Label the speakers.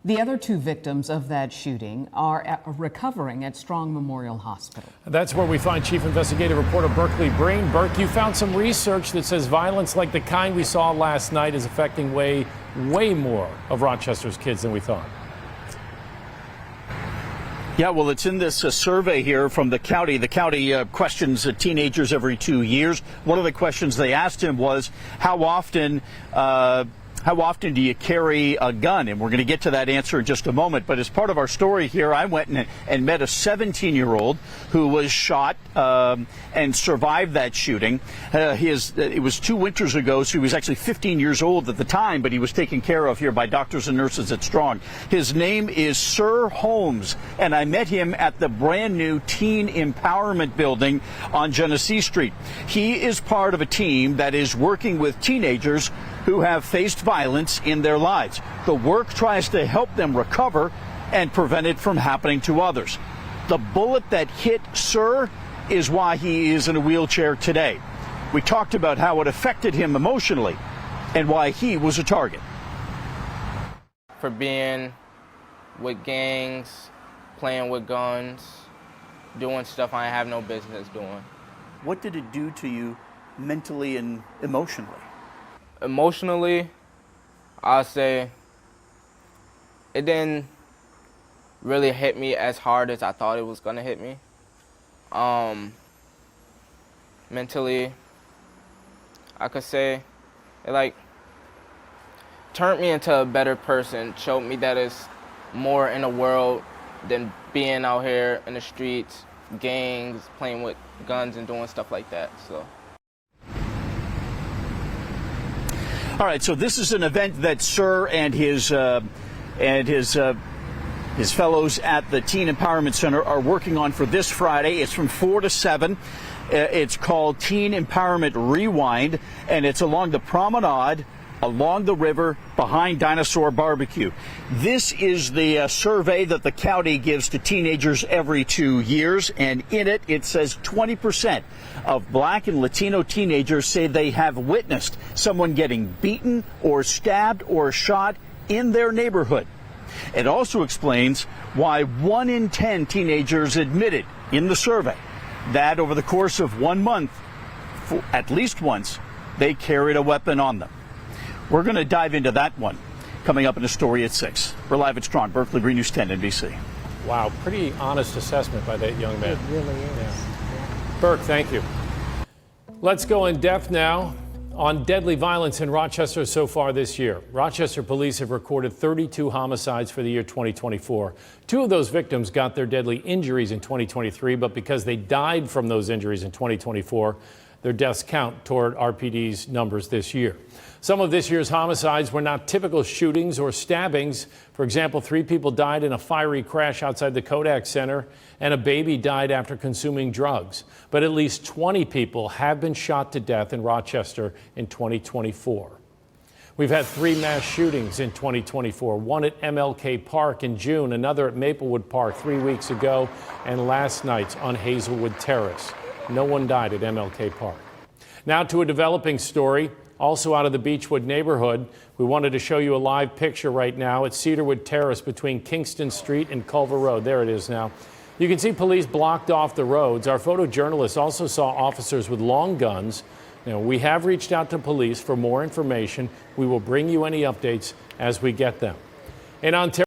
Speaker 1: The other two victims of that shooting are recovering at Strong Memorial Hospital.
Speaker 2: That's where we find Chief Investigative Reporter Berkeley Brean. Burke, you found some research that says violence like the kind we saw last night is affecting way more of Rochester's kids than we thought.
Speaker 3: Yeah, well, it's in this survey here from the county. The county questions teenagers every 2 years. One of the questions they asked him was, how often do you carry a gun? And we're going to get to that answer in just a moment. But as part of our story here, I went and met a 17-year-old who was shot and survived that shooting. It was 2 winters ago, so he was actually 15 years old at the time, but he was taken care of here by doctors and nurses at Strong. His name is Sir Holmes, and I met him at the brand new Teen Empowerment Building on Genesee Street. He is part of a team that is working with teenagers who have faced violence in their lives. The work tries to help them recover and prevent it from happening to others. The bullet that hit Sir is why he is in a wheelchair today. We talked about how it affected him emotionally and why he was a target.
Speaker 4: For being with gangs, playing with guns, doing stuff I have no business doing.
Speaker 3: What did it do to you mentally and emotionally?
Speaker 4: Emotionally, I'll say it didn't really hit me as hard as I thought it was gonna hit me. Mentally, I could say it turned me into a better person, showed me that it's more in the world than being out here in the streets, gangs, playing with guns and doing stuff like that, so.
Speaker 3: All right, so this is an event that Sir and his fellows at the Teen Empowerment Center are working on for this Friday. It's from 4 to 7. It's called Teen Empowerment Rewind, and it's along the promenade, along the river, behind Dinosaur Barbecue. This is the survey that the county gives to teenagers every 2 years, and in it, it says 20% of Black and Latino teenagers say they have witnessed someone getting beaten or stabbed or shot in their neighborhood. It also explains why 1 in 10 teenagers admitted in the survey that over the course of 1 month, at least once, they carried a weapon on them. We're going to dive into that one coming up in a story at 6. We're live at Strong, Berkeley Brean, News 10 NBC.
Speaker 2: Wow, pretty honest assessment by that young man.
Speaker 1: It really is.
Speaker 2: Yeah. Burke, thank you. Let's go in depth now on deadly violence in Rochester so far this year. Rochester police have recorded 32 homicides for the year 2024. 2 of those victims got their deadly injuries in 2023, but because they died from those injuries in 2024, their deaths count toward RPD's numbers this year. Some of this year's homicides were not typical shootings or stabbings. For example, 3 people died in a fiery crash outside the Kodak Center, and a baby died after consuming drugs. But at least 20 people have been shot to death in Rochester in 2024. We've had 3 mass shootings in 2024, one at MLK Park in June, another at Maplewood Park 3 weeks ago, and last night on Hazelwood Terrace. No one died at MLK Park. Now to a developing story, also out of the Beechwood neighborhood. We wanted to show you a live picture right now at Cedarwood Terrace between Kingston Street and Culver Road. There it is now. You can see police blocked off the roads. Our photojournalist also saw officers with long guns. We have reached out to police for more information. We will bring you any updates as we get them. In Ontario,